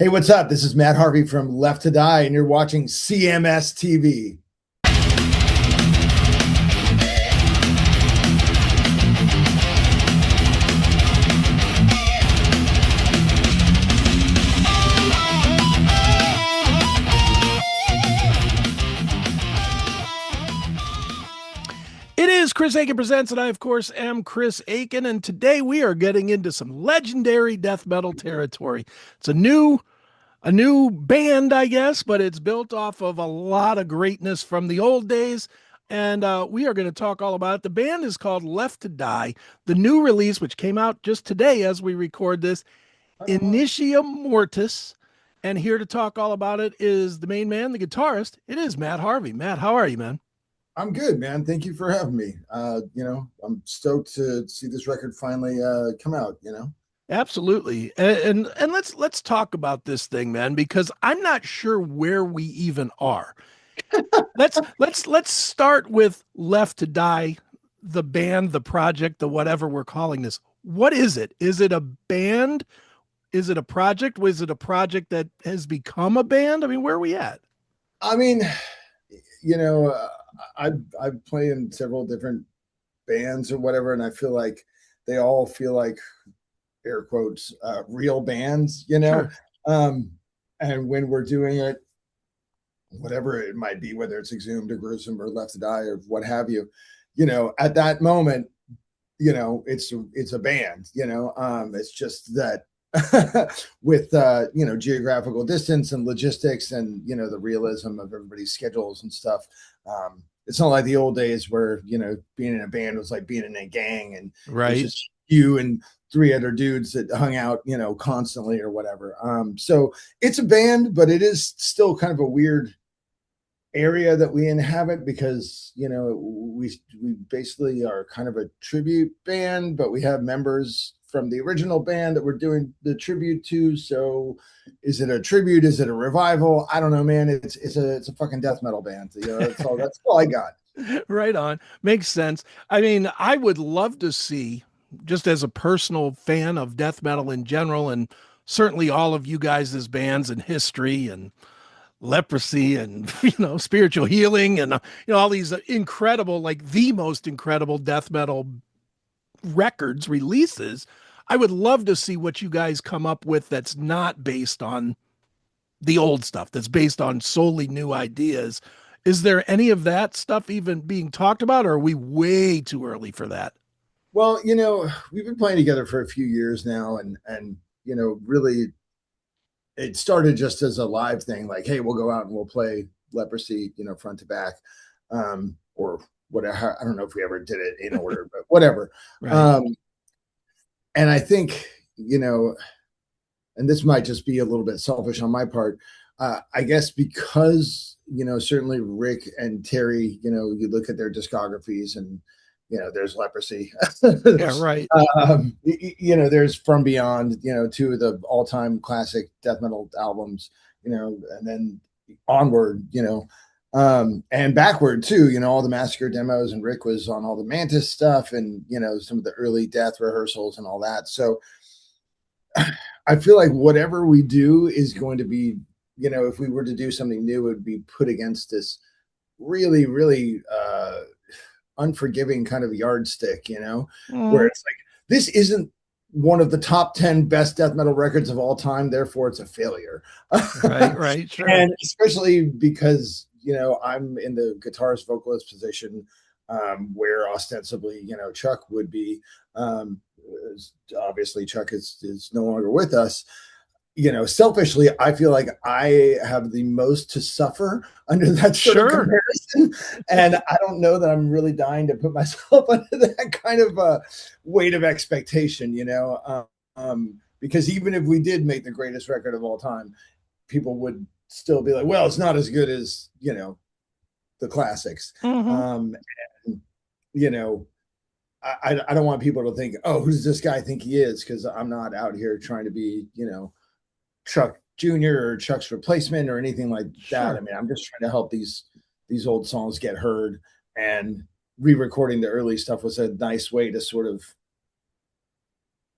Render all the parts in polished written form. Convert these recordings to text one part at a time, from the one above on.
Hey, what's up? This is Matt Harvey from Left to Die, and you're watching CMS TV. It is Chris Akin Presents, and I, of course, am Chris Akin, and today we are getting into some legendary death metal territory. It's a new band, I guess, but it's built off of a lot of greatness from the old days, and we are going to talk all about it. The band is called Left to Die. The new release, which came out just today as we record this, Initia Mortis, and here to talk all about it is the main man, the guitarist. It is Matt Harvey. Matt, how are you, man? I'm good, man. Thank you for having me. I'm stoked to see this record finally come out. Absolutely. And let's talk about this thing, man, because I'm not sure where we even are. Let's start with Left to Die, the band, the project, the whatever we're calling this. What is it? Is it a band? Is it a project? Was it a project that has become a band? I mean, where are we at? I mean, you know, uh, I've played in several different bands or whatever, and I feel like they all feel like air quotes real bands. Sure. Um, and when we're doing it, whatever it might be, whether it's Exhumed or Gruesome or Left to Die or what have you, at that moment, it's a band. It's just that with geographical distance and logistics and the realism of everybody's schedules and stuff. It's not like the old days where being in a band was like being in a gang and it was Right. just you and three other dudes that hung out constantly or whatever. So it's a band, but it is still kind of a weird area that we inhabit because we basically are kind of a tribute band, but we have members from the original band that we're doing the tribute to. So is it a tribute? Is it a revival? I don't know, man. It's a fucking death metal band. That's all I got. Right on. Makes sense. I mean, I would love to see, just as a personal fan of death metal in general, and certainly all of you guys as bands and history and leprosy and spiritual healing and all these incredible, like the most incredible death metal records releases. I would love to see what you guys come up with that's not based on the old stuff, that's based on solely new ideas. Is there any of that stuff even being talked about, or are we way too early for that? Well, we've been playing together for a few years now, and really it started just as a live thing, like, hey, we'll go out and we'll play Leprosy, front to back, or whatever. I don't know if we ever did it in order, but whatever. Right. Um, and I think, and this might just be a little bit selfish on my part. I guess because, certainly Rick and Terry, you look at their discographies and, there's Leprosy. Yeah, right. There's From Beyond, two of the all-time classic death metal albums, and then Onward, and Backward too, all the Massacre demos, and Rick was on all the Mantis stuff and, some of the early Death rehearsals and all that. So I feel like whatever we do is going to be, if we were to do something new, it would be put against this really, really unforgiving kind of yardstick, where Mm, it's like, this isn't one of the top 10 best death metal records of all time, therefore it's a failure. right, right, sure. And especially because, I'm in the guitarist vocalist position, where ostensibly, Chuck would be. Obviously Chuck is no longer with us. Selfishly, I feel like I have the most to suffer under that sort of Sure. comparison. And I don't know that I'm really dying to put myself under that kind of weight of expectation, because even if we did make the greatest record of all time, people would still be like, well, it's not as good as, the classics. Hmm. And, you know, I don't want people to think, oh, who does this guy think he is? Because I'm not out here trying to be, Chuck Jr. or Chuck's replacement or anything like that. I Sure. mean, I'm just trying to help these old songs get heard, and re-recording the early stuff was a nice way to sort of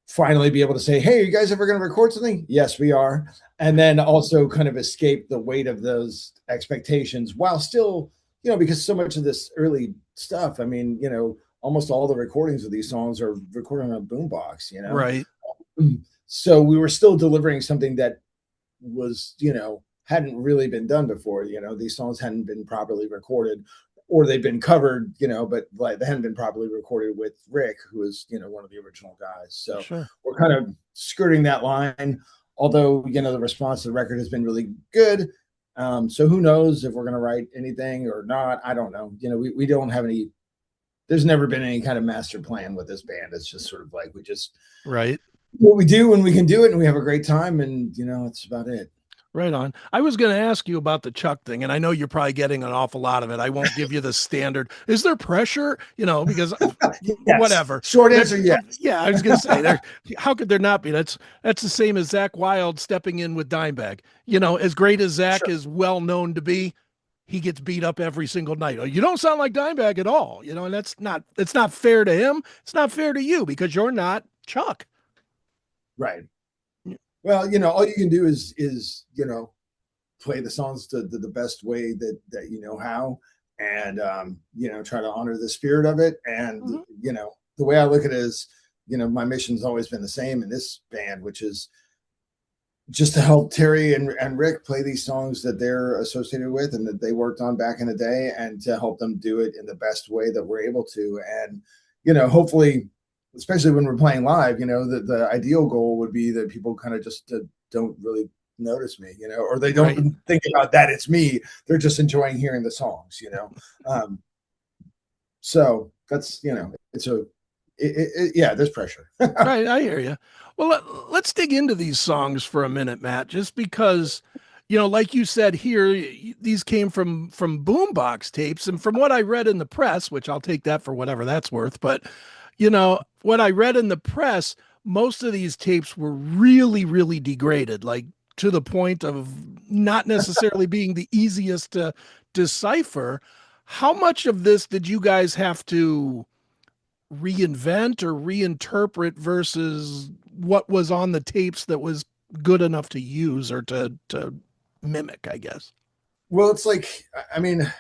finally be able to say, hey, are you guys ever going to record something? Yes, we are. And then also kind of escape the weight of those expectations while still, because so much of this early stuff, I mean, almost all the recordings of these songs are recorded on a boombox, Right. So we were still delivering something that was, hadn't really been done before. These songs hadn't been properly recorded, or they've been covered, but like they hadn't been properly recorded with Rick, who is, one of the original guys. So Sure. we're kind of skirting that line, although, the response to the record has been really good. So who knows if we're going to write anything or not? I don't know. We don't have any, there's never been any kind of master plan with this band. It's just sort of like, we just, Right. what we do when we can do it and we have a great time, and, it's about it. Right on. I was going to ask you about the Chuck thing, and I know you're probably getting an awful lot of it. I won't give you the standard. Is there pressure? Because Yes. whatever. Short answer, yes. Yeah, I was going to say there. How could there not be? That's the same as Zakk Wylde stepping in with Dimebag. As great as Zakk is well known to be, he gets beat up every single night. Oh, you don't sound like Dimebag at all. And it's not fair to him. It's not fair to you because you're not Chuck. Right. Well, all you can do is play the songs the best way that you know how, and try to honor the spirit of it. And the way I look at it is, my mission's always been the same in this band, which is just to help Terry and Rick play these songs that they're associated with and that they worked on back in the day, and to help them do it in the best way that we're able to. And hopefully, especially when we're playing live, the ideal goal would be that people kind of just don't really notice me, or they don't think about that it's me. They're just enjoying hearing the songs, So that's, there's pressure. Right, I hear you. Well, let's dig into these songs for a minute, Matt, just because, like you said here, these came from boombox tapes, and from what I read in the press, which I'll take that for whatever that's worth, but what I read in the press, most of these tapes were really, really degraded, like to the point of not necessarily being the easiest to decipher. How much of this did you guys have to reinvent or reinterpret versus what was on the tapes that was good enough to use or to mimic, I guess? Well, it's like, I mean,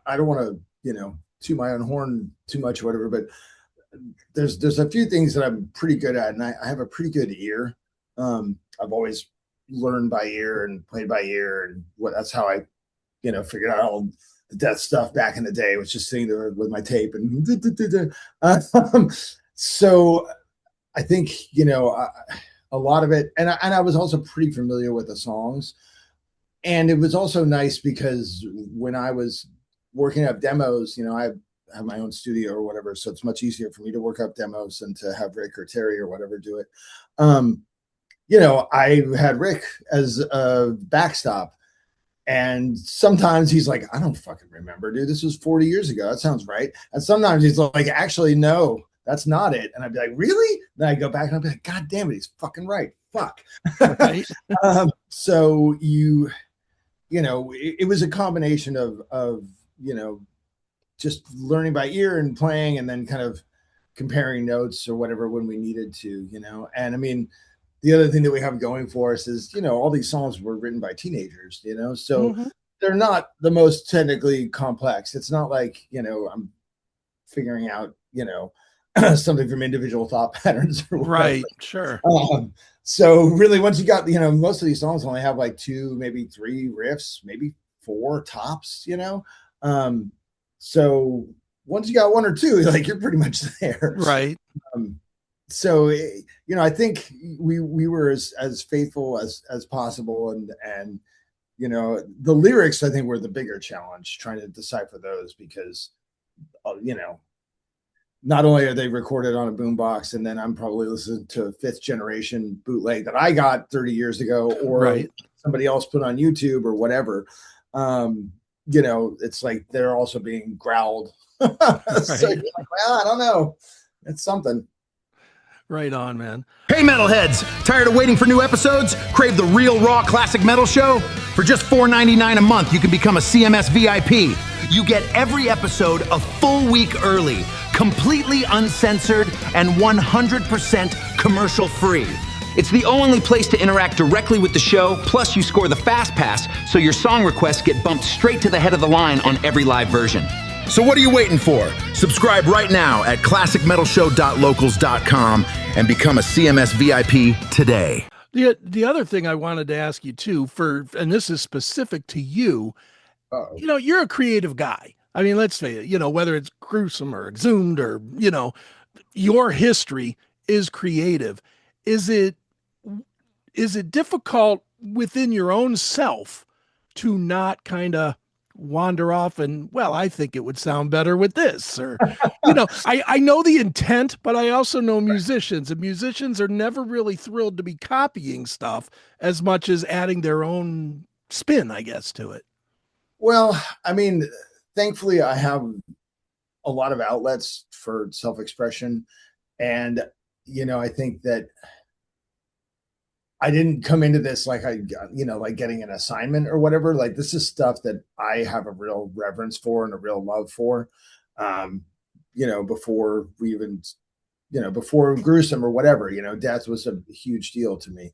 I don't want to, toot my own horn too much or whatever, but there's a few things that I'm pretty good at, and I have a pretty good ear. I've always learned by ear and played by ear, and that's how I, figured out all the death stuff back in the day, was just sitting there with my tape and so I think, a lot of it, and I was also pretty familiar with the songs, and it was also nice because when I was working up demos, I have my own studio or whatever, so it's much easier for me to work up demos than to have Rick or Terry or whatever do it. I had Rick as a backstop, and sometimes he's like, I don't fucking remember, dude, this was 40 years ago, that sounds right. And sometimes he's like, actually, no, that's not it. And I'd be like, really? Then I go back and I'd be like, God damn it, he's fucking right. Fuck. Right. So it was a combination of just learning by ear and playing, and then kind of comparing notes or whatever when we needed to, and I mean, the other thing that we have going for us is, all these songs were written by teenagers, so they're not the most technically complex. It's not like, I'm figuring out, something from individual thought patterns or whatever. Right. Sure. So really, once you got, most of these songs only have like 2, maybe 3 riffs, maybe 4 tops, so once you got 1 or 2, like, you're pretty much there. Right. So, I think we were as faithful as possible, and the lyrics, I think, were the bigger challenge, trying to decipher those, because not only are they recorded on a boombox, and then I'm probably listening to a 5th generation bootleg that I got 30 years ago, or somebody else put on YouTube or whatever. It's like they're also being growled. So you're like, well, I don't know. It's something. Right on, man. Hey, metalheads! Tired of waiting for new episodes? Crave the real, raw, classic metal show? For just $4.99 a month, you can become a CMS VIP. You get every episode a full week early, completely uncensored, and 100% commercial-free. It's the only place to interact directly with the show, plus you score the Fast Pass, so your song requests get bumped straight to the head of the line on every live version. So what are you waiting for? Subscribe right now at classicmetalshow.locals.com and become a CMS VIP today. The other thing I wanted to ask you too, and this is specific to you, Uh-oh. you're a creative guy. I mean, let's say it, whether it's gruesome or exhumed or, your history is creative. Is it difficult within your own self to not kind of wander off and, well, I think it would sound better with this, or, I know the intent, but I also know musicians, and musicians are never really thrilled to be copying stuff as much as adding their own spin, I guess, to it. Well, I mean, thankfully I have a lot of outlets for self-expression. And, I think that I didn't come into this like like getting an assignment or whatever. Like, this is stuff that I have a real reverence for and a real love for. Before we even, before gruesome or whatever, death was a huge deal to me.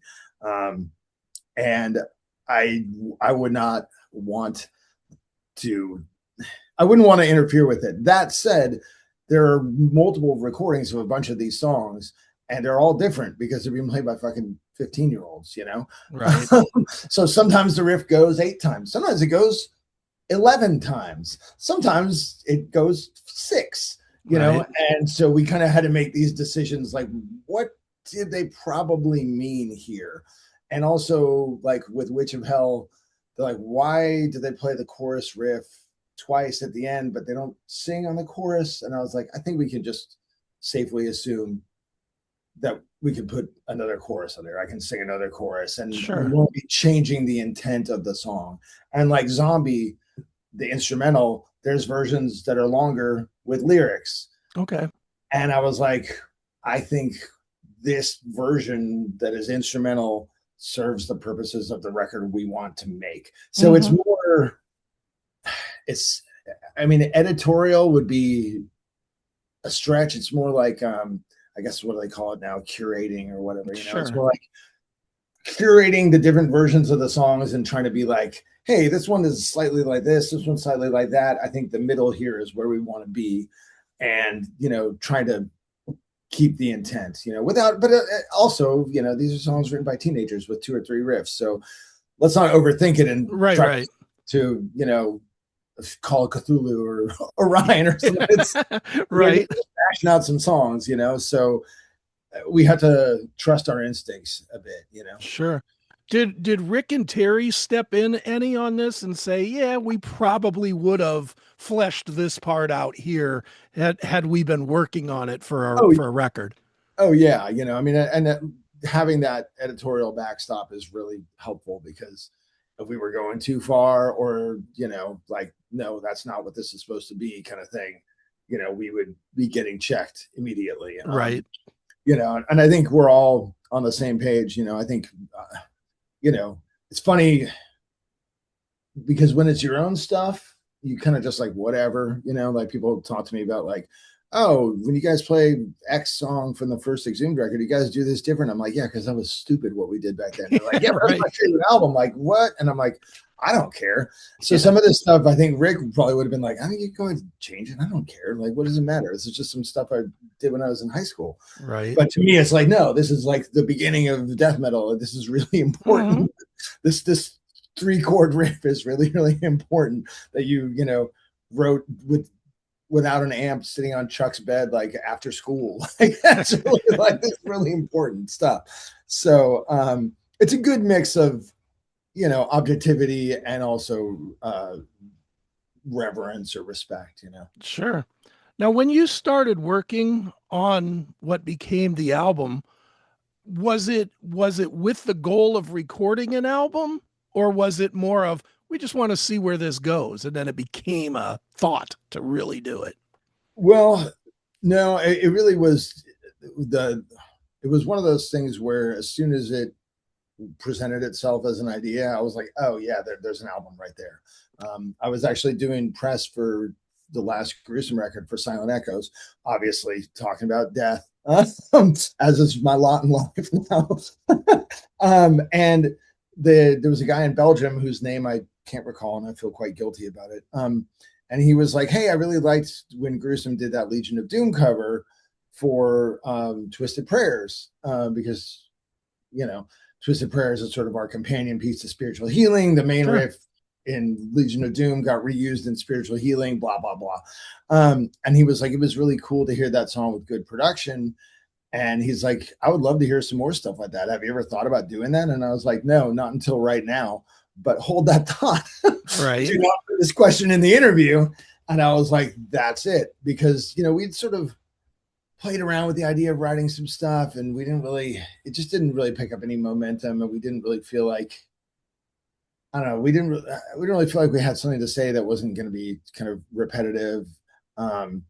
And I would not want to, I wouldn't want to interfere with it. That said, there are multiple recordings of a bunch of these songs, and they're all different because they're being played by fucking 15-year-olds, Right. So sometimes the riff goes 8 times. Sometimes it goes 11 times. Sometimes it goes 6, Right. And so we kind of had to make these decisions, like, what did they probably mean here? And also, like, with Witch of Hell, they're like, why did they play the chorus riff twice at the end, but they don't sing on the chorus? And I was like, I think we can just safely assume that we could put another chorus on there. I can sing another chorus, and Sure. we won't be changing the intent of the song. And like Zombie, the instrumental, there's versions that are longer with lyrics. Okay. And I was like, I think this version that is instrumental serves the purposes of the record we want to make. So it's more, editorial would be a stretch. It's more like, I guess what do they call it now? Curating or whatever, Sure. It's more like curating the different versions of the songs and trying to be like, hey, this one is slightly like this one's slightly like that. I think the middle here is where we want to be. And, trying to keep the intent, without, but also, these are songs written by teenagers with 2 or 3 riffs. So let's not overthink it and right. to, call Cthulhu or Orion or something. It's right. bashing out some songs, so we have to trust our instincts a bit, Sure. Did Rick and Terry step in any on this and say, yeah, we probably would have fleshed this part out here had we been working on it for a record? Oh yeah. And having that editorial backstop is really helpful, because if we were going too far, or, like, no, that's not what this is supposed to be, kind of thing, we would be getting checked immediately. Right. And I think we're all on the same page. I think, it's funny because when it's your own stuff, you kind of just like, whatever, like people talk to me about like, oh, when you guys play X song from the first Exhumed record, you guys do this different. I'm like, yeah, because that was stupid what we did back then. They're like, yeah, that's my favorite album. Like, what? And I'm like, I don't care. So some of this stuff, I think Rick probably would have been like, I think you go ahead and change it. I don't care. Like, what does it matter? This is just some stuff I did when I was in high school. Right. But to me, it's like, no, this is like the beginning of death metal. This is really important. This 3-chord riff is really, really important that you wrote without an amp, sitting on Chuck's bed, like after school. Like, that's really like this really important stuff. So it's a good mix of, objectivity and also reverence or respect, Sure. Now, when you started working on what became the album, was it with the goal of recording an album, or was it more of, we just want to see where this goes, and then it became a thought to really do it? Well, no, it really was it was one of those things where as soon as it presented itself as an idea, I was like, oh yeah, there's an album right there. I was actually doing press for the last Gruesome record for Silent Echoes, obviously talking about death, as is my lot in life now. And there was a guy in Belgium whose name I can't recall, and I feel quite guilty about it. And he was like, "Hey, I really liked when Gruesome did that Legion of Doom cover for Twisted Prayers, because Twisted Prayers is sort of our companion piece to Spiritual Healing. The main riff in Legion of Doom got reused in Spiritual Healing, blah, blah, blah." And he was like, it was really cool to hear that song with good production. And he's like, "I would love to hear some more stuff like that. Have you ever thought about doing that?" And I was like, "No, not until right now, but hold that thought." Right. Do not put this question in the interview. And I was like, that's it. Because, we'd sort of played around with the idea of writing some stuff, and it just didn't really pick up any momentum. And we didn't really feel like, I don't know, we didn't really feel like we had something to say that wasn't going to be kind of repetitive. And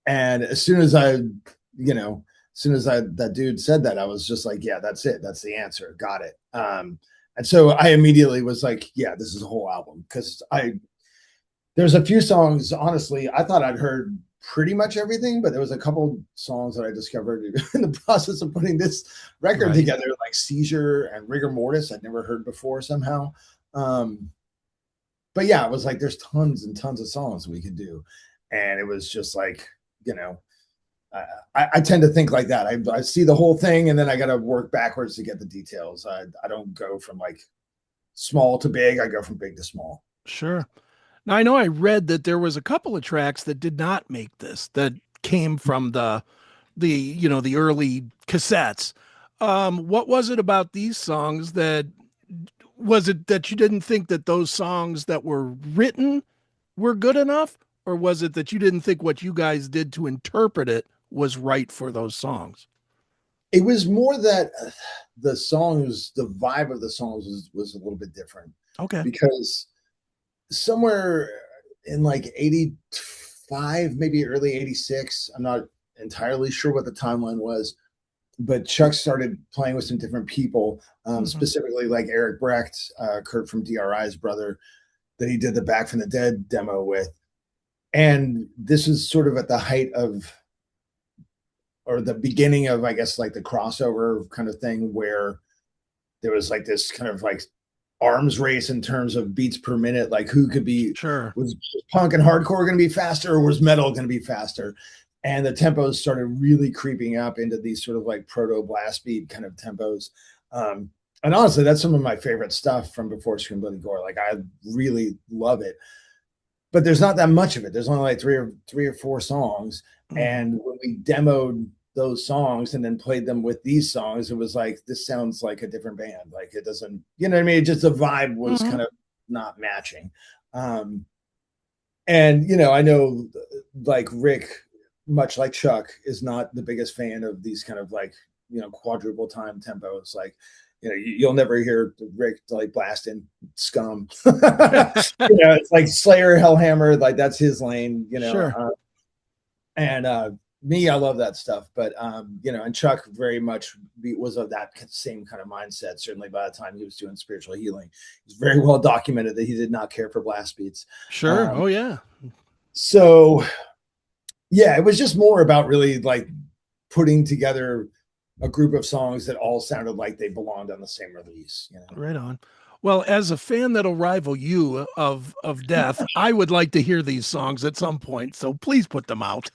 as soon as that dude said that, I was just like, yeah, that's it. That's the answer. Got it. And so I immediately was like, yeah, this is a whole album. Because there's a few songs, honestly, I thought I'd heard pretty much everything, but there was a couple songs that I discovered in the process of putting this record together, like Seizure and Rigor Mortis, I'd never heard before somehow. But yeah, it was like, there's tons and tons of songs we could do. And it was just like, I tend to think like that. I see the whole thing, and then I got to work backwards to get the details. I don't go from like small to big. I go from big to small. Sure. Now, I know I read that there was a couple of tracks that did not make this, that came from the early cassettes. What was it about these songs was it that you didn't think that those songs that were written were good enough? Or was it that you didn't think what you guys did to interpret it was right for those songs? It was more that the vibe of the songs was a little bit different. Okay. Because somewhere in like 85, maybe early 86, I'm not entirely sure what the timeline was, but Chuck started playing with some different people, specifically like Eric Brecht, Kurt from DRI's brother, that he did the Back from the Dead demo with. And this is sort of at the height of, or the beginning of, I guess, like the crossover kind of thing, where there was like this kind of like arms race in terms of beats per minute, like who could be, was punk and hardcore going to be faster, or was metal going to be faster? And the tempos started really creeping up into these sort of like proto blast beat kind of tempos. And honestly, that's some of my favorite stuff from before Scream Bloody Gore. Like, I really love it. But there's not that much of it. There's only like three or four songs. And when we demoed those songs and then played them with these songs, it was like, this sounds like a different band. Like, it doesn't, you know what I mean? Just the vibe was kind of not matching. And, I know like Rick, much like Chuck, is not the biggest fan of these kind of like, quadruple time tempos. Like, you'll never hear Rick like blasting Scum. It's like Slayer, Hellhammer, like that's his lane. Sure. And me, I love that stuff. But and Chuck very much was of that same kind of mindset. Certainly, by the time he was doing Spiritual Healing, it's very well documented that he did not care for blast beats. Sure. Oh yeah. So, yeah, it was just more about really like putting together a group of songs that all sounded like they belonged on the same release. Right on. Well, as a fan that'll rival you of Death, I would like to hear these songs at some point. So please put them out.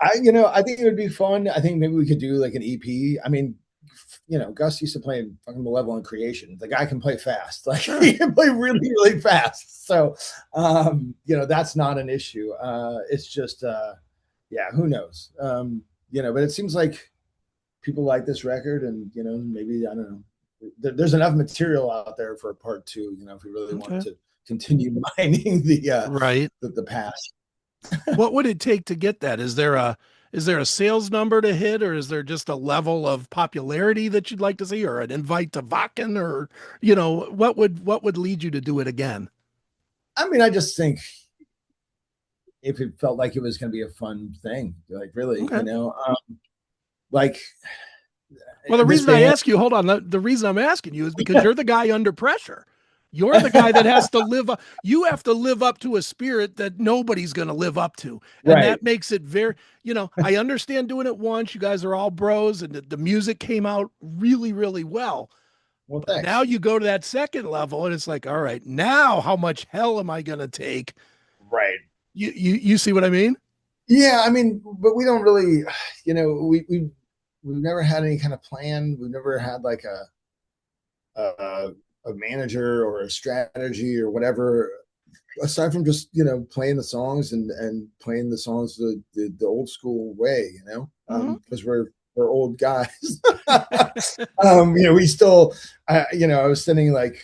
I think it would be fun. I think maybe we could do like an EP. I mean, Gus used to play in fucking Malevolent Creation. The guy can play fast. Like, he can play really, really fast. So, that's not an issue. It's just, who knows? But it seems like people like this record, and maybe, I don't know, there's enough material out there for a part two, if we really want to continue mining the past. What would it take to get that? Is there a sales number to hit, or is there just a level of popularity that you'd like to see, or an invite to Wacken, or what would lead you to do it again? I mean, I just think if it felt like it was going to be a fun thing, like really, like. Well, the reason I ask you, hold on, the reason I'm asking you is because you're the guy under pressure. You're the guy that has to live up. You have to live up to a spirit that nobody's going to live up to. And Right. that makes it very, I understand doing it once. You guys are all bros and the music came out really, really well. Well, But now thanks. you go to that second level and it's like, all right, now how much hell am I going to take? Right. You see what I mean? Yeah, I mean, but we don't really, we've never had any kind of plan. We've never had like a a manager or a strategy or whatever, aside from just playing the songs and playing the songs the old school way, Mhm. because we're old guys. We still, I was sending like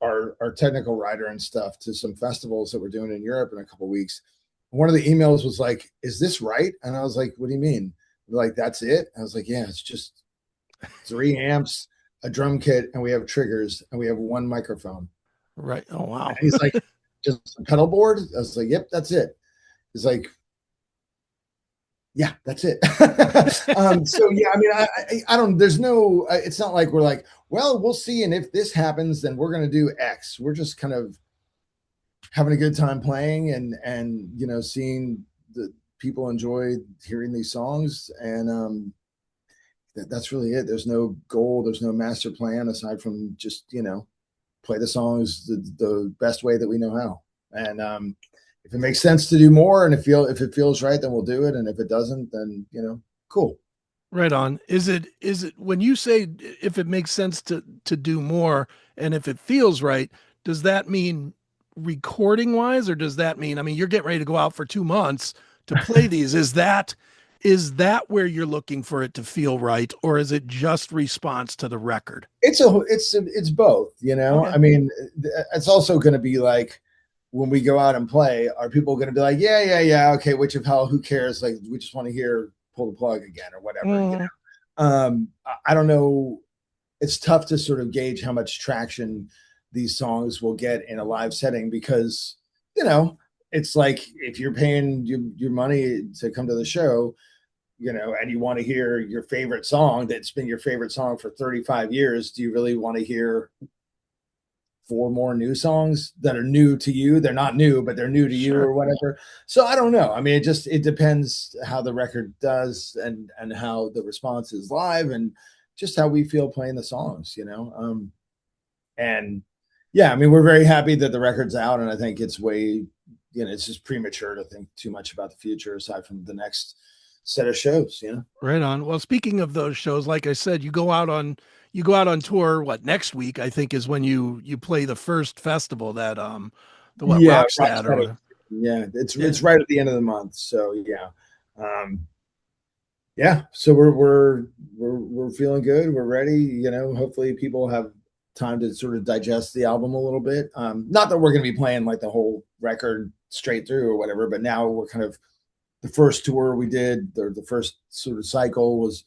our technical writer and stuff to some festivals that we're doing in Europe in a couple of weeks. One of the emails was like, "Is this right?" And I was like, "What do you mean?" They're like, "That's it." I was like, "Yeah, it's just 3 amps, a drum kit, and we have triggers, and we have one microphone." Right. Oh, And wow. he's like, "Just a pedal board?" I was like, "Yep, that's it." He's like, "Yeah, that's it." So yeah, I mean, I don't. There's no. It's not like we're like, well, we'll see, and if this happens, then we're going to do X. We're just kind of having a good time playing and seeing the people enjoy hearing these songs, and that's really it. There's no goal, there's no master plan aside from just play the songs the best way that we know how. And if it makes sense to do more, and if it feels right, then we'll do it, and if it doesn't, then cool. Right on. Is it when you say if it makes sense to do more and if it feels right, does that mean recording wise or does that mean, I mean, you're getting ready to go out for 2 months to play these. Is that where you're looking for it to feel right or is it just response to the record? It's both. Okay. I mean, it's also going to be like, when we go out and play, are people going to be like, yeah, yeah, yeah, okay, which of hell, who cares? Like, we just want to hear pull the plug again or whatever. Mhm. I don't know. It's tough to sort of gauge how much traction these songs will get in a live setting because, you know, it's like if you're paying your money to come to the show, and you want to hear your favorite song that's been your favorite song for 35 years, do you really want to hear four more new songs that are new to you? They're not new, but they're new to you Sure. or whatever. So I don't know. I mean, it depends how the record does and how the response is live and just how we feel playing the songs. And yeah, I mean, we're very happy that the record's out, and I think it's just premature to think too much about the future aside from the next set of shows. Right on. Well, speaking of those shows, like I said, you go out on tour, what, next week, I think is when you play the first festival that the what, Yeah, Rockstead or Rocksteady. whatever. Yeah, it's Yeah. right at the end of the month. So yeah. Yeah, so we're feeling good. We're ready. Hopefully people have time to sort of digest the album a little bit. Not that we're going to be playing like the whole record straight through or whatever, but now we're kind of the first tour we did, the first sort of cycle was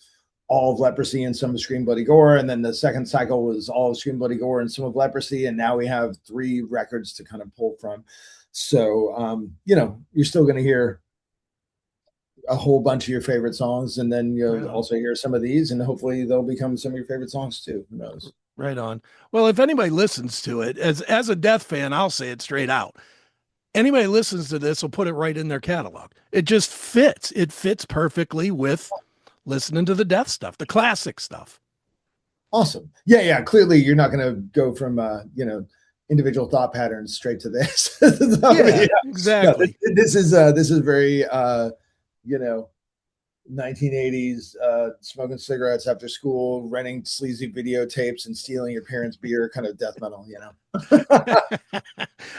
all of Leprosy and some of Scream Bloody Gore, and then the second cycle was all of Scream Bloody Gore and some of Leprosy, and now we have 3 records to kind of pull from. So you're still going to hear a whole bunch of your favorite songs, and then Right you'll on. also hear some of these, and hopefully they'll become some of your favorite songs too. Who knows? Right on. Well, if anybody listens to it, as a Death fan, I'll say it straight out. Anybody listens to this will put it right in their catalog. It just fits. It fits perfectly with listening to the Death stuff, the classic stuff. Awesome. Yeah, yeah. Clearly, you're not going to go from individual thought patterns straight to this. So, Yeah, yeah. No, exactly. this is very you know 1980s, smoking cigarettes after school, renting sleazy videotapes, and stealing your parents' beer, kind of death metal.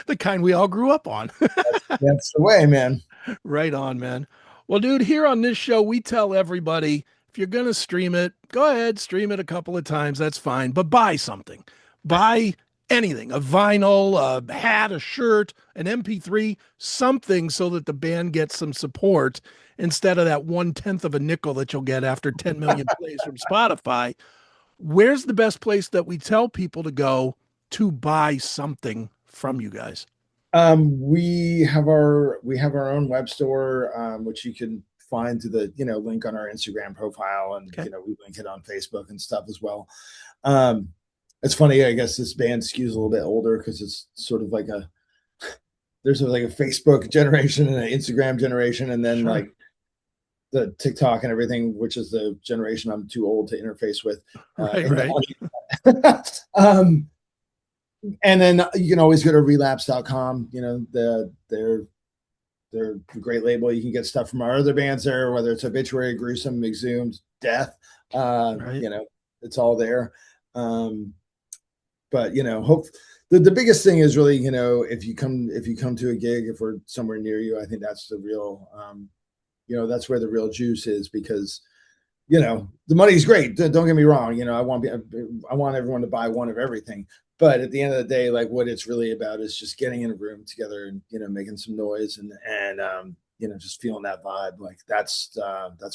The kind we all grew up on. That's the way, man. Right on, man. Well, dude, here on this show, we tell everybody if you're going to stream it, go ahead, stream it a couple of times. That's fine. But buy something. Buy anything, a vinyl, a hat, a shirt, an MP3, something so that the band gets some support instead of that 1/10 of a nickel that you'll get after 10 million plays from Spotify. Where's the best place that we tell people to go to buy something from you guys? We have our own web store, which you can find through the link on our Instagram profile, and Okay. we link it on Facebook and stuff as well. Um, It's funny. I guess this band skews a little bit older because it's sort of like there's like a Facebook generation and an Instagram generation, and then like the TikTok and everything, which is the generation I'm too old to interface with. Right. And then you can always go to relapse.com. You know, they're a great label. You can get stuff from our other bands there, whether it's Obituary, Gruesome, Exhumed, Death. You know, it's all there. But you know, the biggest thing is really, you know, if you come to a gig, if we're somewhere near you, I think that's the real, you know, that's where the real juice is, because, you know, the money's great. Don't get me wrong. You know, I want everyone to buy one of everything. But at the end of the day, like, what it's really about is just getting in a room together and, you know, making some noise and you know, just feeling that vibe. Like that's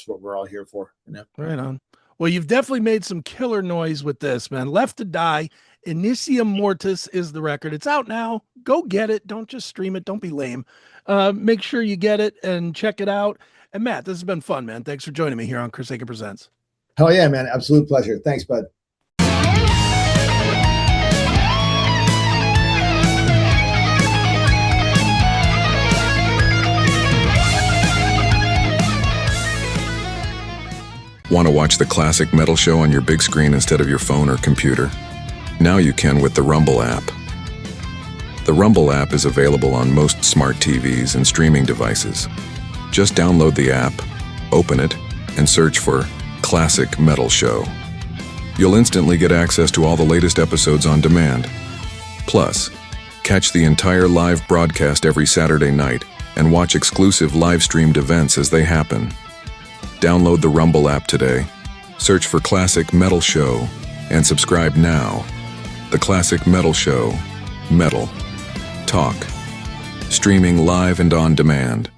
what we're all here for, you know? Right on. Well, you've definitely made some killer noise with this, man. Left to Die, Initium Mortis is the record. It's out now. Go get it. Don't just stream it. Don't be lame. Make sure you get it and check it out. And Matt, this has been fun, man. Thanks for joining me here on Chris Akin Presents. Hell yeah, man. Absolute pleasure. Thanks, bud. Want to watch the classic metal show on your big screen instead of your phone or computer? Now you can with the Rumble app. The Rumble app is available on most smart TVs and streaming devices. Just download the app, open it, and search for Classic Metal Show. You'll instantly get access to all the latest episodes on demand. Plus, catch the entire live broadcast every Saturday night and watch exclusive live-streamed events as they happen. Download the Rumble app today, search for Classic Metal Show, and subscribe now. The Classic Metal Show. Metal. Talk. Streaming live and on demand.